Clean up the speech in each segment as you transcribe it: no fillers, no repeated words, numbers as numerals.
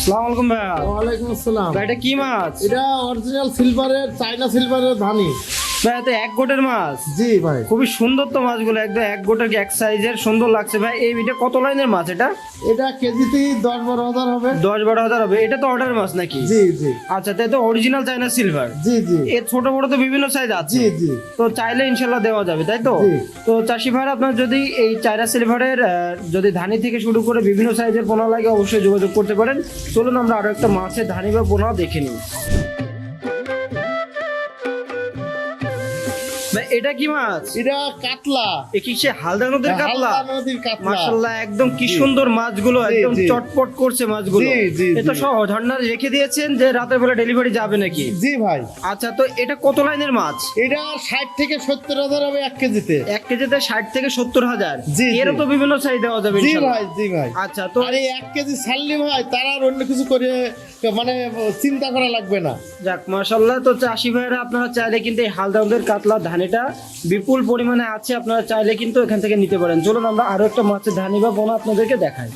আসসালামু আলাইকুম ভাইয়া। ওয়ালাইকুম আসসালাম। ভাই এটা কি মাছ? এটা অরিজিনাল সিলভারের, চায়না সিলভারের ধানি। ভাই এটা এক গোটের মাছ। জি ভাই। খুবই সুন্দর তো মাছগুলো, একদম এক গোটের এক সাইজের, সুন্দর লাগছে ভাই। এটা কত লাইনের মাছ এটা? এটা কেজিতেই 10-12 হাজার হবে। 10-12 হাজার হবে। এটা তো অর্ডার মাছ নাকি? জি জি। আচ্ছা, তাই তো অরিজিনাল চায়না সিলভার। জি জি। এর ছোট বড় তো বিভিন্ন সাইজ আছে। জি জি। তো চাইলে ইনশাল্লাহ দেওয়া যাবে, তাই তো? জি। তো চাষি ভাই, আপনার যদি এই চায়না সিলভারের যদি ধানি থেকে শুরু করে বিভিন্ন সাইজের পোনা লাগে, অবশ্যই যোগাযোগ করতে পারেন। চলুন আমরা আরো একটা মাছের ধানি বা পোনা দেখে নিই। ভাই এটা কি মাছ? এটা কাতলা। এ কি সে হালদা নদীর কাতলা? হালদা নদীর কাতলা। মাশাআল্লাহ, একদম কি সুন্দর মাছগুলো, জি, একদম জি। চটপট করছে মাছগুলো। জি, জি, এটা জি। সহ ঝর্ণা রেখে দিয়েছেন যে রাতের বেলা ডেলিভারি যাবে নাকি? জি ভাই। আচ্ছা, তো এটা কত লাইনের মাছ? এটা 60 থেকে 70 হাজার হবে 1 কেজিতে। 1 কেজিতে 60 থেকে 70 হাজার। জি, জি। এরও তো বিভিন্ন সাইজ দেওয়া যাবে জি ইনশাআল্লাহ। ভাই, জি ভাই। আচ্ছা, তো আর এই 1 কেজি ছাড়লি ভাই, তার আর অন্য কিছু করে মানে চিন্তা করা লাগবে না। যাক মাশাআল্লাহ। তো চাষি ভাইরা, আপনারা চাইলে কিন্তু এই হালদা নদীর কাতলা ধানিটা বিপুল পরিমাণে আছে, আপনারা চাইলে কিন্তু এখান থেকে নিতে পারেন। চলুন আমরা আরো একটা মাছের ধানি বা বোনা আপনাদেরকে দেখাই।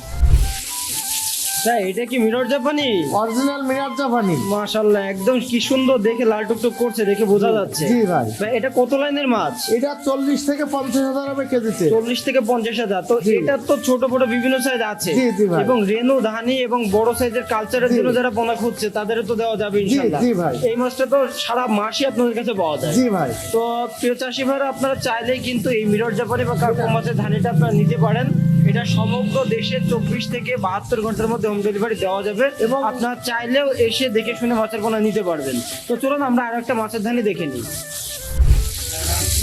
ভাই এটা কি মিরর জাপানি? অরিজিনাল মিনার জাপানি। মাশাআল্লাহ, একদম কি সুন্দর, দেখে লাল টুকটুক করছে, দেখে বোঝা যাচ্ছে। জি ভাই। ভাই এটা কত লাইনের মাছ? এটা 40 থেকে 50 হাজার হবে কেজিতে। 40 থেকে 50 হাজার। তো জি। এটা তো ছোট বড় বিভিন্ন সাইজ আছে। জি, জি ভাই। এবং রেনু ধানি এবং বড় সাইজের কালচারের জি। জন্য যারা পোনা খুঁজছে তাদেরও তো দেওয়া যাবে ইনশাআল্লাহ। জি ভাই। এই মাছটা তো সারা মাসই আপনাদের কাছে পাওয়া যায়। জি ভাই। তো প্রিয় চাষি ভাইরা, আপনারা চাইলেই কিন্তু এই মিরর জাপানি বা কার্পো মাছের ধানিটা আপনারা নিতে পারেন। এটা সমগ্র দেশে 24 থেকে 72 ঘন্টার মধ্যে হোম ডেলিভারি দেওয়া যাবে এবং আপনারা চাইলেও এসে দেখে শুনে মাছের পোনা নিতে পারবেন। তো চলুন আমরা আরো একটা মাছের ধানি দেখে নিই।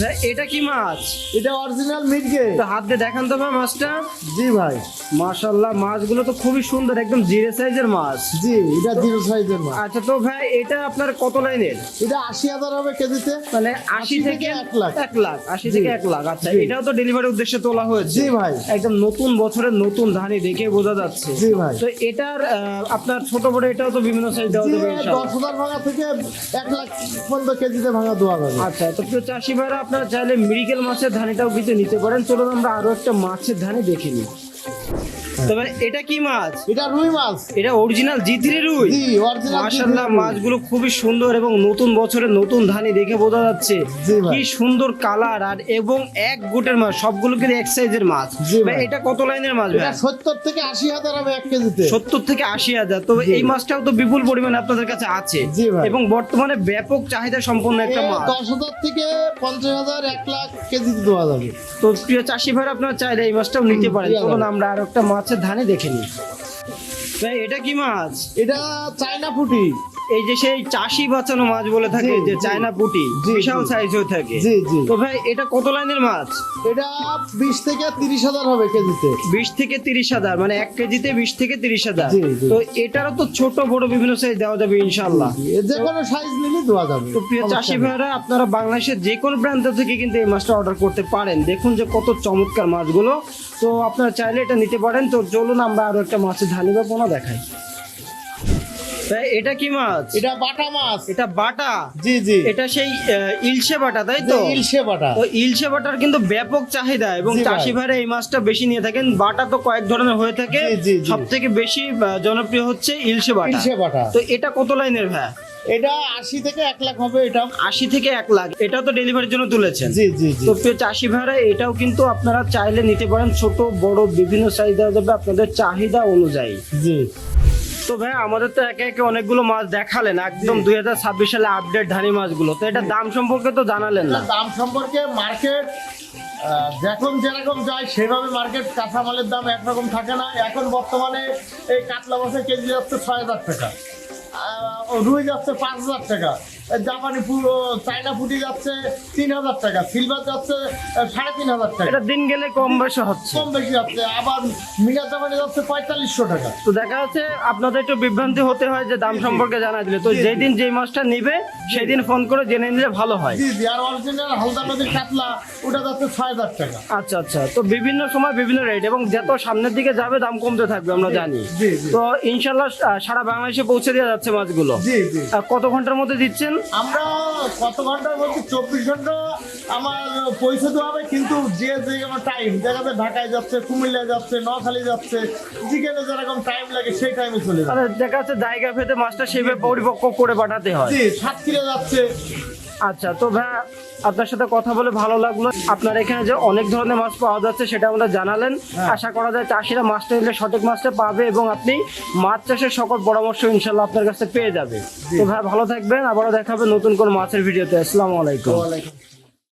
ভাই, এটা কি মাছ? এটা অরিজিনাল মিটগে। তো হাত দিয়ে দেখান তো ভাই মাছটা। জি ভাই। মাশাআল্লাহ, মাছগুলো তো খুবই সুন্দর, একদম জিরে সাইজের মাছ। জি, এটা 0 সাইজের মাছ। আচ্ছা, তো ভাই এটা আপনার কত লাইনের? এটা 80 হাজার হবে কেজিতে। মানে 80 80 থেকে থেকে 1 লাখ। 1 লাখ, 80 থেকে 1 লাখ। আচ্ছা, জি। এটাও তো ডেলিভারির উদ্দেশ্যে তোলা হয়েছে। জি ভাই। একদম নতুন বছরের নতুন ধানি দেখে বোঝা যাচ্ছে। জি ভাই। তো এটার আপনার ছোট বড় এটাও তো বিভিন্ন সাইজ দেওয়া জি, যাবে ইনশাআল্লাহ। 10,000 ভাঙা থেকে 1 লাখ পর্যন্ত কেজিতে ভাঙা দেওয়া যাবে। আচ্ছা, তো প্রিয় চাষি ভাইরা, আপনারা চাইলে মিরিকেল মাছের ধানিটাও কিন্তু নিতে পারেন। চলুন আমরা আরো একটা মাছের ধানি দেখে নিই। তবে এটা কি মাছ? এটা রুই মাছ। এটা অরিজিনাল জি3 রুই। জি, অরিজিনাল। মাশাআল্লাহ, মাছগুলো খুবই সুন্দর এবং নতুন বছরের নতুন ধানি দেখে বোঝা যাচ্ছে। জি ভাই। কি সুন্দর কালার, আর এবং এক গোটের মাছ, সবগুলো কিন্তু এক সাইজের মাছ। জি ভাই, ভাই। এটা কত লাইনের মাছ এটা ভাই? 70 থেকে 80 হাজার হবে 1 কেজিতে। 70 থেকে 80 হাজার। তবে জি। এই মাছটাও তো বিপুল পরিমাণে আপনাদের কাছে আছে। জি ভাই। এবং বর্তমানে ব্যাপক চাহিদা সম্পন্ন একটা মাছ। 10,000 থেকে 50 হাজার 1 লাখ কেজিতে দেওয়া যাবে। তো প্রিয় চাষি ভাইরা, আপনারা চাইলে এই মাছটাও নিতে পারেন। জি, চলুন ভাই। আমরা আর একটা মাছের ধানি দেখে নিই। ভাই এটা কি মাছ? এটা চায়না পুঁটি। এই যে সেই চাষি বাঁচানো মাছ বলে থাকে, জি, যে জি। চায়না পুঁটি, জি, বিশাল জি। সাইজ হয়ে থাকে। জি জি। তো ভাই এটা কত লাইনের মাছ? এটা 20 থেকে 30 হাজার হবে কেজিতে। 20 থেকে 30 হাজার, মানে 1 কেজিতে 20 থেকে 30 হাজার। জি, জি। তো এটারও তো ছোট বড় বিভিন্ন সাইজ দেওয়া যাবে ইনশাআল্লাহ। যে কোনো সাইজ নিলে দেওয়া যাবে। তো প্রিয় চাষি ভাইরা, আপনারা বাংলাদেশের যে কোনো প্রান্ত থেকে কিন্তু এই মাছটা অর্ডার করতে পারেন। দেখুন যে কত চমৎকার মাছগুলো। তো আপনারা চাইলে এটা নিতে পারেন। তো চলুন আমরা আরো একটা মাছের ধানি বা পোনা দেখাই। ভাই এটা কি মাছ? এটা বাটা মাছ। এটা বাটা। জি জি। এটা সেই ইলশে বাটা, তাই যে তো? ইলশে বাটা। তো ইলশে বাটার কিন্তু ব্যাপক চাহিদা এবং জি ভাই। চাষি ভাইরা এই মাছটা বেশি নিয়ে থাকেন। বাটা তো কয়েক ধরনের হয়ে থাকে, জি, জি, জি। সব থেকে বেশি জনপ্রিয় হচ্ছে ইলশে বাটা। ইলশে বাটা। তো এটা কত লাইনের ভাই? এটা 80 থেকে 1 লাখ হবে এটা। 80 থেকে 1 লাখ। এটাও তো ডেলিভারির জন্য তুলেছেন। জি জি জি। তো প্রিয় চাষি ভাইরা, এটাও কিন্তু আপনারা চাইলে নিতে পারেন। ছোট বড় বিভিন্ন সাইজ দেওয়া যাবে আপনাদের চাহিদা অনুযায়ী। জি। তো ভাই আমাদের তো একে একে অনেকগুলো মাছ দেখালেন, একদম 2026 সালে আপডেট ধানি মাছগুলো। তো এটা দাম সম্পর্কে তো জানালেন না। দাম সম্পর্কে মার্কেট যখন যেরকম যায় সেভাবে মার্কেট, কাঁচামালের দাম একরকম থাকে না। এখন বর্তমানে এই কাতলা মাছের কেজি যাচ্ছে 6,000 টাকা, রুই যাচ্ছে 5,000 টাকা, জাপানি চায়না পুঁটি যাচ্ছে 3,000 টাকা, সিলভার যাচ্ছে 3,500 টাকা। এটা দিন গেলে কম বেশি হচ্ছে। কম বেশি যাচ্ছে। আবার মিনা জাপানি যাচ্ছে 4500 টাকা। তো দেখা যাচ্ছে আপনাদের একটু বিভ্রান্তি হতে হয় যে দাম সম্পর্কে জানা দিলে। তো জি, জি। যেদিন যে মাছটা নিবে সেদিন ফোন করে জেনে নিলে ভালো হয়। জি জি। আর অরিজিনাল হালদা নদীর কাতলা ওটা যাচ্ছে 6,000 টাকা। আচ্ছা আচ্ছা। তো বিভিন্ন সময় বিভিন্ন রেট, এবং যত সামনের দিকে যাবে দাম কমতে থাকবে, আমরা জানি। জি, জি। তো ইনশাল্লাহ সারা বাংলাদেশে পৌঁছে দেওয়া যাচ্ছে মাছগুলো। জি জি। কত ঘন্টার মধ্যে দিচ্ছেন? আমরা কত ঘন্টার মধ্যে? 24 ঘন্টা আমার পৌঁছে দেওয়া হবে, কিন্তু যে আমার টাইম দেখা যায় ঢাকায় যাচ্ছে, কুমিল্লায় যাচ্ছে, নোয়াখালী যাচ্ছে, যেখানে যেরকম টাইম লাগে সেই টাইমে চলে যাবে। মানে দেখা যাচ্ছে জায়গা ভেদে মাছটা সেভাবে পরিপক্ক করে পাঠাতে হয়। জি, সাতক্ষীরা যাচ্ছে। আচ্ছা, তো ভাই আপনার সাথে কথা বলে ভালো লাগলো। আপনার এখানে যে অনেক ধরনের মাছ পাওয়া যাচ্ছে সেটা আমরা জানালেন। আশা করা যায় চাষিরা মাছটা নিলে সঠিক মাছটা পাবে এবং আপনি মাছ চাষের সকল পরামর্শ ইনশাল্লাহ আপনার কাছে পেয়ে যাবে। তো ভাই ভালো থাকবেন, আবারও দেখা হবে নতুন কোন মাছের ভিডিওতে। আসসালামু আলাইকুম। ওয়ালাইকুম।